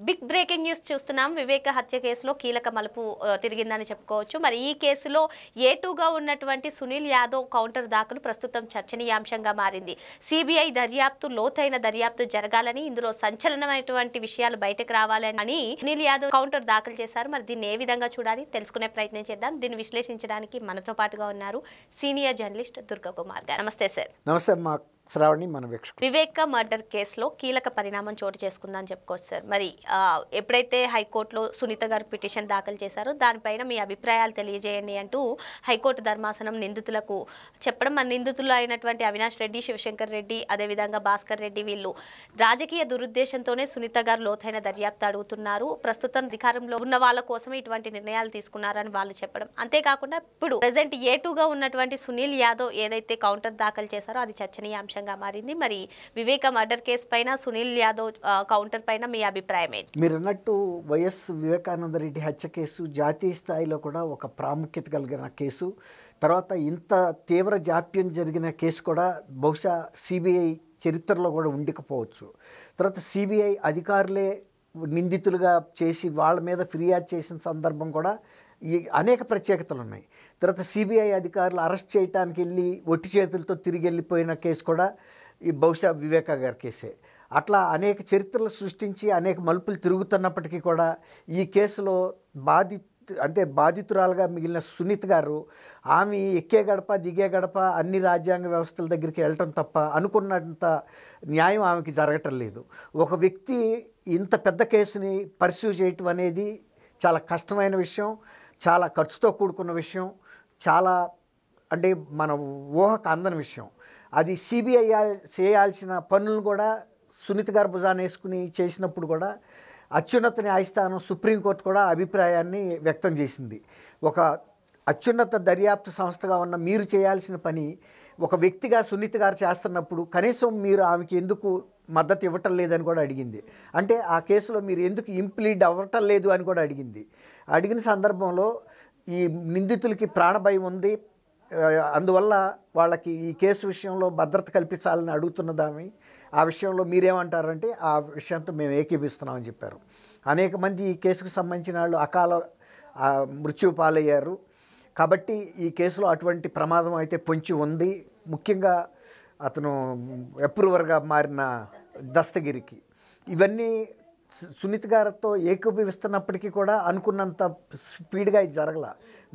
Big breaking news చూస్తున్నాం. వివేక హత్య కేసులో కీలక మలుపు తిరిగిందని చెప్పుకోవచ్చు. మరి ఈ కేసులో ఏటూగా ఉన్నటువంటి సునీల్ యాదవ్ కౌంటర్ దాఖలు ప్రస్తుతం చర్చనీయాంశంగా మారింది. సిబిఐ దర్యాప్తు లోతైన దర్యాప్తు జరగాలని, ఇందులో సంచలనమైనటువంటి విషయాలు బయటకు రావాలని సునీల్ యాదవ్ కౌంటర్ దాఖలు చేశారు. మరి దీన్ని ఏ విధంగా చూడాలి తెలుసుకునే ప్రయత్నం చేద్దాం. దీన్ని విశ్లేషించడానికి మనతో పాటుగా ఉన్నారు సీనియర్ జర్నలిస్ట్ దుర్గా కుమార్ గారు. నమస్తే సార్. నమస్తే అమ్మా శ్రావణి. మన వివేక మర్డర్ కేసులో కీలక పరిణామం చోటు చేసుకుందని చెప్పుకోవచ్చు సార్. మరి ఎప్పుడైతే హైకోర్టులో సునీత గారు పిటిషన్ దాఖలు చేశారో దానిపైన మీ అభిప్రాయాలు తెలియజేయండి అంటూ హైకోర్టు ధర్మాసనం నిందితులకు చెప్పడం, మన నిందితులు అయినటువంటి అవినాష్ రెడ్డి, శివశంకర్ రెడ్డి, అదేవిధంగా భాస్కర్ రెడ్డి వీళ్ళు రాజకీయ దురుద్దేశంతోనే సునీత గారు లోతైన దర్యాప్తు అడుగుతున్నారు, ప్రస్తుతం అధికారంలో ఉన్న వాళ్ళ కోసమే ఇటువంటి నిర్ణయాలు తీసుకున్నారని వాళ్ళు చెప్పడం. అంతేకాకుండా ఇప్పుడు ప్రెసెంట్ ఏటూగా ఉన్నటువంటి సునీల్ యాదవ్ ఏదైతే కౌంటర్ దాఖలు చేశారో అది చర్చనీయాంశంగా మారింది. మరి వివేక మర్డర్ కేసు పైన సునీల్ యాదవ్ కౌంటర్ పైన మీ అభిప్రాయం ఏంటి? మీరు అన్నట్టు వైఎస్ వివేకానంద రెడ్డి హత్య కేసు జాతీయ స్థాయిలో కూడా ఒక ప్రాముఖ్యత కలిగిన కేసు. తర్వాత ఇంత తీవ్ర జాప్యం జరిగిన కేసు కూడా బహుశా సిబిఐ చరిత్రలో కూడా ఉండకపోవచ్చు. తర్వాత సిబిఐ అధికారులే నిందితులుగా చేసి వాళ్ళ మీద ఫిర్యాదు చేసిన సందర్భం కూడా ఈ అనేక ప్రత్యేకతలు ఉన్నాయి. తర్వాత సిబిఐ అధికారులు అరెస్ట్ చేయడానికి వెళ్ళి ఒట్టి చేతులతో తిరిగి వెళ్ళిపోయిన కేసు కూడా ఈ బహుశా వివేకా గారి కేసే. అట్లా అనేక చరిత్రలు సృష్టించి అనేక మలుపులు తిరుగుతున్నప్పటికీ కూడా ఈ కేసులో బాధితురాలుగా మిగిలిన సునీత్ గారు ఆమె ఎక్కే గడప దిగే గడప అన్ని రాజ్యాంగ వ్యవస్థల దగ్గరికి వెళ్ళటం తప్ప అనుకున్నంత న్యాయం ఆమెకి జరగటం లేదు. ఒక వ్యక్తి ఇంత పెద్ద కేసుని పర్స్యూ చేయటం అనేది చాలా కష్టమైన విషయం, చాలా ఖర్చుతో కూడుకున్న విషయం, చాలా మన ఊహకు అందని విషయం. అది సిబిఐ చేయాల్సిన పనులను కూడా సునీత్ గారు భుజాన్ని వేసుకుని చేసినప్పుడు కూడా అత్యున్నత న్యాయస్థానం సుప్రీంకోర్టు కూడా అభిప్రాయాన్ని వ్యక్తం చేసింది. ఒక అత్యున్నత దర్యాప్తు సంస్థగా ఉన్న మీరు చేయాల్సిన పని ఒక వ్యక్తిగా సునీత్ గారు చేస్తున్నప్పుడు కనీసం మీరు ఆమెకి ఎందుకు మద్దతు ఇవ్వటం లేదని కూడా అడిగింది. అంటే ఆ కేసులో మీరు ఎందుకు ఇంప్లీడ్ అవ్వటం లేదు అని కూడా అడిగింది. అడిగిన సందర్భంలో ఈ నిందితులకి ప్రాణభయం ఉంది, అందువల్ల వాళ్ళకి ఈ కేసు విషయంలో భద్రత కల్పించాలని అడుగుతున్నదామి. ఆ విషయంలో మీరేమంటారంటే ఆ విషయంతో మేము ఏకీభిస్తున్నామని చెప్పారు. అనేక మంది ఈ కేసుకు సంబంధించిన వాళ్ళు అకాల మృత్యు పాలయ్యారు. కాబట్టి ఈ కేసులో అటువంటి ప్రమాదం అయితే పొంచి ఉంది. ముఖ్యంగా అతను అప్రూవర్గా మారిన దస్తగిరికి ఇవన్నీ సునీత్ గారితో ఏకీభవిస్తున్నప్పటికీ కూడా అనుకున్నంత స్పీడ్గా ఇది జరగల.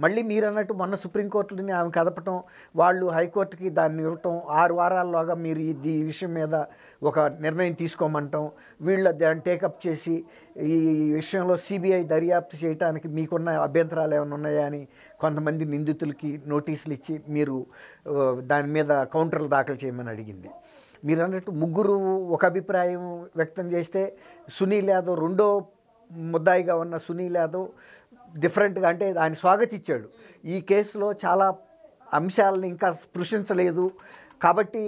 మళ్ళీ మీరు అన్నట్టు మొన్న సుప్రీంకోర్టుని ఆమె కదపటం, వాళ్ళు హైకోర్టుకి దాన్ని ఇవ్వటం, 6 వారాల్లోగా మీరు ఈ విషయం మీద ఒక నిర్ణయం తీసుకోమంటాం, వీళ్ళు దాన్ని టేకప్ చేసి ఈ విషయంలో సిబిఐ దర్యాప్తు చేయడానికి మీకున్న అభ్యంతరాలు ఏమైనా ఉన్నాయా అని కొంతమంది నిందితులకి నోటీసులు ఇచ్చి మీరు దాని మీద కౌంటర్లు దాఖలు చేయమని అడిగింది. మీరు అన్నట్టు ముగ్గురు ఒక అభిప్రాయం వ్యక్తం చేస్తే సునీల్ యాదవ్ రెండో ముద్దాయిగా ఉన్న సునీల్ యాదవ్ డిఫరెంట్గా ఆయన స్వాగతించాడు. ఈ కేసులో చాలా అంశాలను ఇంకా స్పృశించలేదు కాబట్టి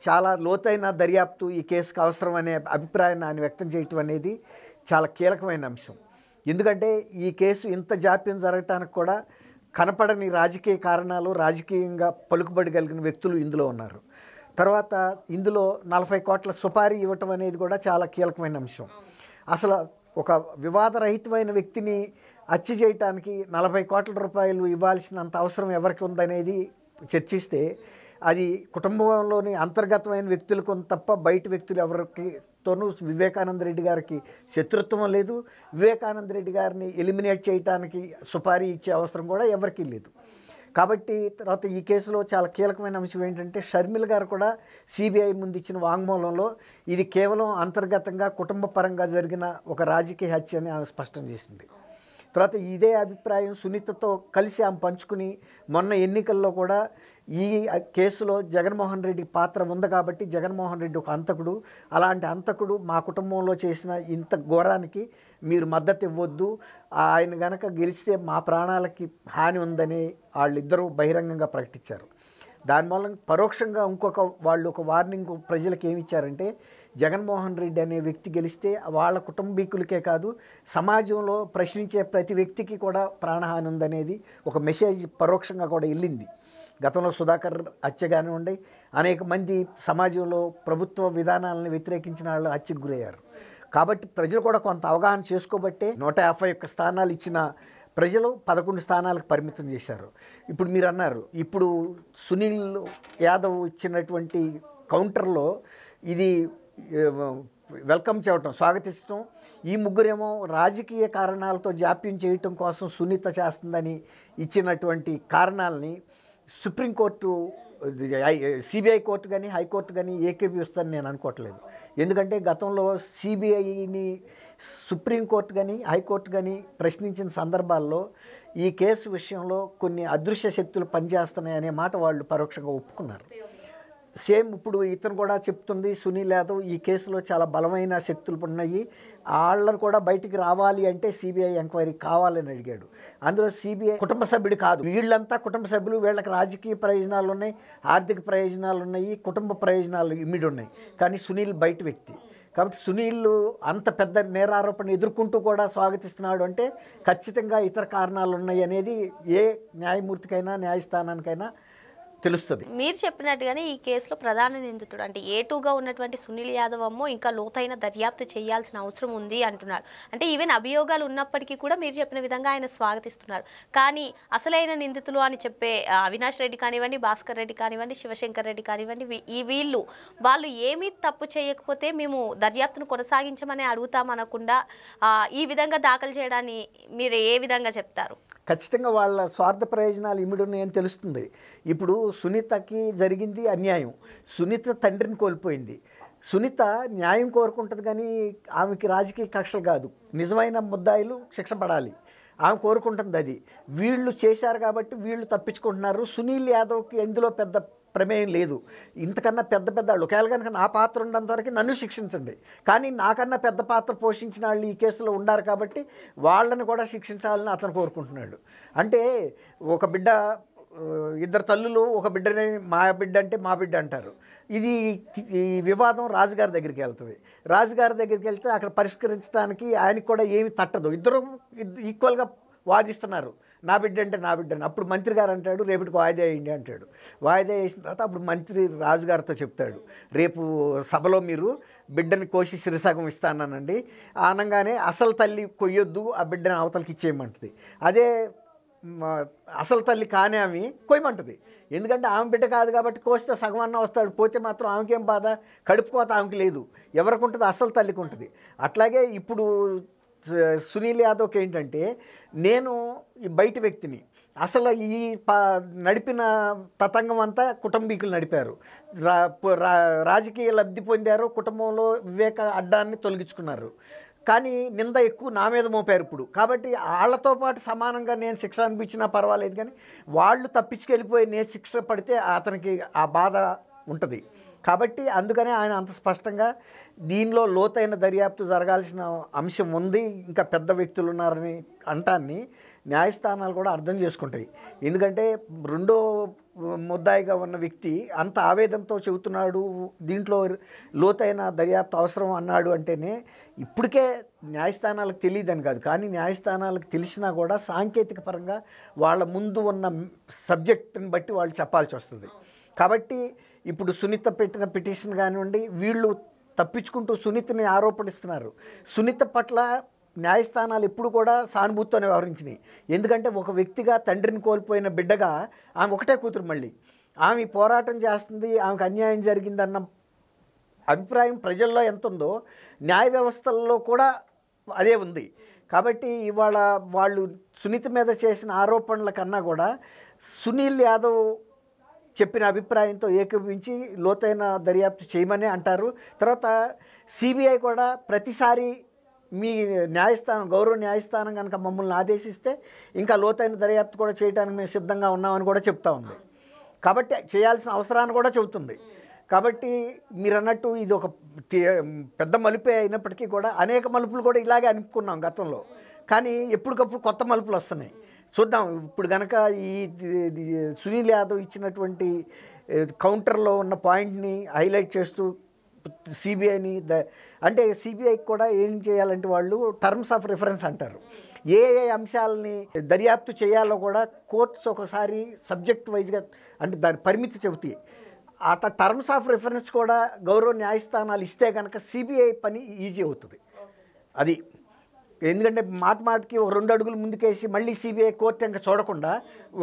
చాలా లోతైన దర్యాప్తు ఈ కేసుకు అవసరం అనే అభిప్రాయాన్ని ఆయన వ్యక్తం చేయటం అనేది చాలా కీలకమైన అంశం. ఎందుకంటే ఈ కేసు ఇంత జాప్యం జరగటానికి కూడా కనపడని రాజకీయ కారణాలు, రాజకీయంగా పలుకుబడి కలిగిన వ్యక్తులు ఇందులో ఉన్నారు. తర్వాత ఇందులో 40 కోట్ల సుపారీ ఇవ్వటం అనేది కూడా చాలా కీలకమైన అంశం. అసలు ఒక వివాదరహితమైన వ్యక్తిని హత్య చేయటానికి 40 కోట్ల రూపాయలు ఇవ్వాల్సినంత అవసరం ఎవరికి ఉందనేది చర్చిస్తే అది కుటుంబంలోని అంతర్గతమైన వ్యక్తులకు తప్ప బయట వ్యక్తులు ఎవరికితోనూ వివేకానంద రెడ్డి గారికి శత్రుత్వం లేదు. వివేకానంద రెడ్డి గారిని ఎలిమినేట్ చేయడానికి సుపారీ ఇచ్చే అవసరం కూడా ఎవరికీ లేదు. కాబట్టి తర్వాత ఈ కేసులో చాలా కీలకమైన అంశం ఏంటంటే షర్మిల గారు కూడా సిబిఐ ముందు ఇచ్చిన వాంగ్మూలంలో ఇది కేవలం అంతర్గతంగా కుటుంబ పరంగా జరిగిన ఒక రాజకీయ హత్య అని ఆమె స్పష్టం చేసింది. తర్వాత ఇదే అభిప్రాయం సునీతతో కలిసి ఆమె పంచుకుని మొన్న ఎన్నికల్లో కూడా ఈ కేసులో జగన్మోహన్ రెడ్డి పాత్ర ఉంది కాబట్టి జగన్మోహన్ రెడ్డి ఒక అంతకుడు, అలాంటి అంతకుడు మా కుటుంబంలో చేసిన ఇంత ఘోరానికి మీరు మద్దతు ఇవ్వద్దు, ఆయన గనక గెలిస్తే మా ప్రాణాలకి హాని ఉందని వాళ్ళిద్దరూ బహిరంగంగా ప్రకటించారు. దానివల్ల పరోక్షంగా వాళ్ళు ఒక వార్నింగ్ ప్రజలకు ఏమి ఇచ్చారంటే జగన్మోహన్ రెడ్డి అనే వ్యక్తి గెలిస్తే వాళ్ళ కుటుంబీకులకే కాదు సమాజంలో ప్రశ్నించే ప్రతి వ్యక్తికి కూడా ప్రాణహాని ఉందనేది ఒక మెసేజ్ పరోక్షంగా కూడా వెళ్ళింది. గతంలో సుధాకర్ హత్య కానివ్వండి, అనేక మంది సమాజంలో ప్రభుత్వ విధానాలను వ్యతిరేకించిన వాళ్ళు హత్యకు గురయ్యారు. కాబట్టి ప్రజలు కూడా కొంత అవగాహన చేసుకోబట్టే 151 స్థానాలు ఇచ్చిన ప్రజలు 11 స్థానాలకు పరిమితం చేశారు. ఇప్పుడు మీరు అన్నారు, ఇప్పుడు సునీల్ యాదవ్ ఇచ్చినటువంటి కౌంటర్లో ఇది వెల్కమ్ చేయటం, స్వాగతించడం, ఈ ముగ్గురేమో రాజకీయ కారణాలతో జాప్యం చేయటం కోసం సునీత చేస్తుందని ఇచ్చినటువంటి కారణాలని సుప్రీంకోర్టు, సిబిఐ కోర్టు కానీ హైకోర్టు కానీ ఏకీభవిస్తుందని నేను అనుకోవట్లేదు. ఎందుకంటే గతంలో సిబిఐని సుప్రీంకోర్టు కానీ హైకోర్టు కానీ ప్రశ్నించిన సందర్భాల్లో ఈ కేసు విషయంలో కొన్ని అదృశ్య శక్తులు పనిచేస్తున్నాయనే మాట వాళ్ళు పరోక్షంగా ఒప్పుకున్నారు. సేమ్ ఇప్పుడు ఇతను కూడా చెప్తుంది, సునీల్ యాదవ్ ఈ కేసులో చాలా బలమైన శక్తులు ఉన్నాయి, వాళ్ళని కూడా బయటికి రావాలి అంటే సిబిఐ ఎంక్వైరీ కావాలని అడిగాడు. అందులో సిబిఐ కుటుంబ సభ్యుడు కాదు, వీళ్ళంతా కుటుంబ సభ్యులు, వీళ్ళకి రాజకీయ ప్రయోజనాలు ఉన్నాయి, ఆర్థిక ప్రయోజనాలు ఉన్నాయి, కుటుంబ ప్రయోజనాలు ఇమిడి ఉన్నాయి. కానీ సునీల్ బయట వ్యక్తి. కాబట్టి సునీల్ అంత పెద్ద నేరారోపణ ఎదుర్కొంటూ కూడా స్వాగతిస్తున్నాడు అంటే ఖచ్చితంగా ఇతర కారణాలు ఉన్నాయి అనేది ఏ న్యాయమూర్తికైనా న్యాయస్థానానికైనా తెలుస్తుంది. మీరు చెప్పినట్టుగానే ఈ కేసులో ప్రధాన నిందితుడు అంటే A2గా ఉన్నటువంటి సునీల్ యాదవ్ అమ్మో ఇంకా లోతైన దర్యాప్తు చేయాల్సిన అవసరం ఉంది అంటున్నారు. అంటే ఈవెన్ అభియోగాలు ఉన్నప్పటికీ కూడా మీరు చెప్పిన విధంగా ఆయన స్వాగతిస్తున్నారు. కానీ అసలైన నిందితులు అని చెప్పే అవినాష్ రెడ్డి కానివ్వండి, భాస్కర్ రెడ్డి కానివ్వండి, శివశంకర్ రెడ్డి కానివ్వండి, వాళ్ళు ఏమీ తప్పు చేయకపోతే మేము దర్యాప్తును కొనసాగించమని అడుగుతామనకుండా ఈ విధంగా దాఖలు చేయడాన్ని మీరు ఏ విధంగా చెప్తారు? ఖచ్చితంగా వాళ్ళ స్వార్థ ప్రయోజనాలు ఇమిడి ఉన్నాయని తెలుస్తుంది. ఇప్పుడు సునీతకి జరిగింది అన్యాయం, సునీత తండ్రిని కోల్పోయింది. సునీత న్యాయం కోరుకుంటుంది కానీ ఆమెకి రాజకీయ కక్షలు కాదు, నిజమైన ముద్దాయిలు శిక్ష పడాలి, ఆమె కోరుకుంటుంది అది. వీళ్ళు చేశారు కాబట్టి వీళ్ళు తప్పించుకుంటున్నారు. సునీల్ యాదవ్కి ఎందులో పెద్ద ప్రమేయం లేదు. ఇంతకన్నా పెద్ద వాళ్ళు ఒకవేళ కనుక నా పాత్ర ఉన్నంత వరకు నన్ను శిక్షించండి, కానీ నాకన్నా పెద్ద పాత్ర పోషించిన వాళ్ళు ఈ కేసులో ఉన్నారు కాబట్టి వాళ్ళని కూడా శిక్షించాలని అతను కోరుకుంటున్నాడు. అంటే ఒక బిడ్డ, ఇద్దరు తల్లులు ఒక బిడ్డని మా బిడ్డ అంటే మా బిడ్డ అంటారు. ఈ వివాదం రాజుగారి దగ్గరికి వెళ్తుంది. రాజుగారి దగ్గరికి వెళ్తే అక్కడ పరిష్కరించడానికి ఆయనకు కూడా ఏమి తట్టదు, ఇద్దరు ఈక్వల్గా వాదిస్తున్నారు, నా బిడ్డ అంటే నా బిడ్డని. అప్పుడు మంత్రి గారు అంటాడు రేపటికి వాయిదా వేయండి అంటాడు. వాయిదా వేసిన తర్వాత అప్పుడు మంత్రి రాజుగారితో చెప్తాడు, రేపు సభలో మీరు బిడ్డని కోసి శిరసగం ఇస్తానండి అనగానే అసలు తల్లి కొయ్యొద్దు, ఆ బిడ్డని అవతలకి ఇచ్చేయమంటుంది. అదే అసలు తల్లి కానీ ఆమె కొయ్యమంటుంది, ఎందుకంటే ఆమె బిడ్డ కాదు కాబట్టి కోస్తే సగం అన్న వస్తాడు, పోతే మాత్రం ఆమెకేం బాధ, కడుపు కోత ఆమెకి లేదు, ఎవరికి ఉంటుంది అసలు తల్లికి ఉంటుంది. అట్లాగే ఇప్పుడు సునీల్ యాదవ్కి ఏంటంటే నేను ఈ బయట వ్యక్తిని, అసలు ఈ నడిపిన తతంగం అంతా కుటుంబీకులు నడిపారు, రాజకీయ లబ్ధి పొందారు, కుటుంబంలో వివేక అడ్డాన్ని తొలగించుకున్నారు, కానీ నింద ఎక్కువ నా మీద మోపారు ఇప్పుడు. కాబట్టి వాళ్ళతో పాటు సమానంగా నేను శిక్ష అనిపించినా పర్వాలేదు, కానీ వాళ్ళు తప్పించుకెళ్ళిపోయి నేను శిక్ష పడితే అతనికి ఆ బాధ ఉంటుంది. కాబట్టి అందుకనే ఆయన అంత స్పష్టంగా దీనిలో లోతైన దర్యాప్తు జరగాల్సిన అంశం ఉంది, ఇంకా పెద్ద వ్యక్తులు ఉన్నారని అంటాన్ని న్యాయస్థానాలు కూడా అర్థం చేసుకుంటాయి. ఎందుకంటే రెండో ముద్దాయిగా ఉన్న వ్యక్తి అంత ఆవేదనతో చెబుతున్నాడు, దీంట్లో లోతైన దర్యాప్తు అవసరం అన్నాడు అంటేనే ఇప్పటికే న్యాయస్థానాలకు తెలియదని కాదు, కానీ న్యాయస్థానాలకు తెలిసినా కూడా సాంకేతిక పరంగా వాళ్ళ ముందు ఉన్న సబ్జెక్టుని బట్టి వాళ్ళు చెప్పాల్సి వస్తుంది. కాబట్టి ఇప్పుడు సునీత పెట్టిన పిటిషన్ కానివ్వండి, వీళ్ళు తప్పించుకుంటూ సునీతని ఆరోపణిస్తున్నారు. సునీత పట్ల న్యాయస్థానాలు ఎప్పుడు కూడా సానుభూతితోనే వ్యవహరించినాయి. ఎందుకంటే ఒక వ్యక్తిగా తండ్రిని కోల్పోయిన బిడ్డగా ఆమె ఒకటే కూతురు, మళ్ళీ ఆమె పోరాటం చేస్తుంది, ఆమెకు అన్యాయం జరిగిందన్న అభిప్రాయం ప్రజల్లో ఎంత ఉందో న్యాయ వ్యవస్థల్లో కూడా అదే ఉంది. కాబట్టి ఇవాళ వాళ్ళు సునీత మీద చేసిన ఆరోపణల కన్నా కూడా సునీల్ యాదవ్ చెప్పిన అభిప్రాయంతో ఏకీభవించి లోతైన దర్యాప్తు చేయమని అంటారు. తర్వాత సిబిఐ కూడా ప్రతిసారి మీ న్యాయస్థానం, గౌరవ న్యాయస్థానం కనుక మమ్మల్ని ఆదేశిస్తే ఇంకా లోతైన దర్యాప్తు కూడా చేయడానికి మేము సిద్ధంగా ఉన్నామని కూడా చెప్తా ఉంది. కాబట్టి చేయాల్సిన అవసరాన్ని కూడా చెబుతుంది. కాబట్టి మీరు అన్నట్టు ఇది ఒక పెద్ద మలుపే అయినప్పటికీ కూడా అనేక మలుపులు కూడా ఇలాగే అనుకున్నాం గతంలో, కానీ ఎప్పటికప్పుడు కొత్త మలుపులు వస్తున్నాయి. చూద్దాం ఇప్పుడు కనుక ఈ సునీల్ యాదవ్ ఇచ్చినటువంటి కౌంటర్లో ఉన్న పాయింట్ని హైలైట్ చేస్తూ సిబిఐని అంటే సిబిఐకి కూడా ఏం చేయాలంటే వాళ్ళు టర్మ్స్ ఆఫ్ రిఫరెన్స్ అంటారు, ఏ అంశాలని దర్యాప్తు చేయాలో కూడా కోర్ట్స్ ఒకసారి సబ్జెక్ట్ వైజ్గా అంటే దాని పరిమితి చెబుతాయి. అట్లా టర్మ్స్ ఆఫ్ రిఫరెన్స్ కూడా గౌరవ న్యాయస్థానాలు ఇస్తే కనుక సిబిఐ పని ఈజీ అవుతుంది. అది ఎందుకంటే మాటికి ఒక 2 అడుగులు ముందుకేసి మళ్ళీ సిబిఐ కోర్టు ఇంకా చూడకుండా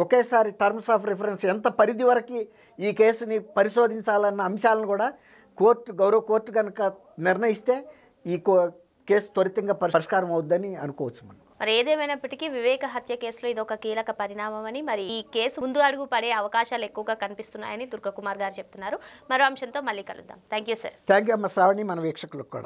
ఒకేసారి టర్మ్స్ ఆఫ్ రిఫరెన్స్ ఎంత పరిధి వరకు ఈ కేసుని పరిశోధించాలన్న అంశాలను కూడా గౌరవ కోర్టు కనుక నిర్ణయిస్తే ఈ కేసు త్వరితంగా పరిష్కారం అవుద్దని అనుకోవచ్చు మనం. మరి ఏదేమైనప్పటికీ వివేక హత్య కేసులో ఇది ఒక కీలక పరిణామం అని, మరి ఈ కేసు ముందు అడుగు పడే అవకాశాలు ఎక్కువగా కనిపిస్తున్నాయని దుర్గకుమార్ గారు చెప్తున్నారు. మరో అంశంతో మళ్ళీ కలుద్దాం. Thank you sir. Thank you అమ్మ శ్రావణి, మన వీక్షకులకు కూడా.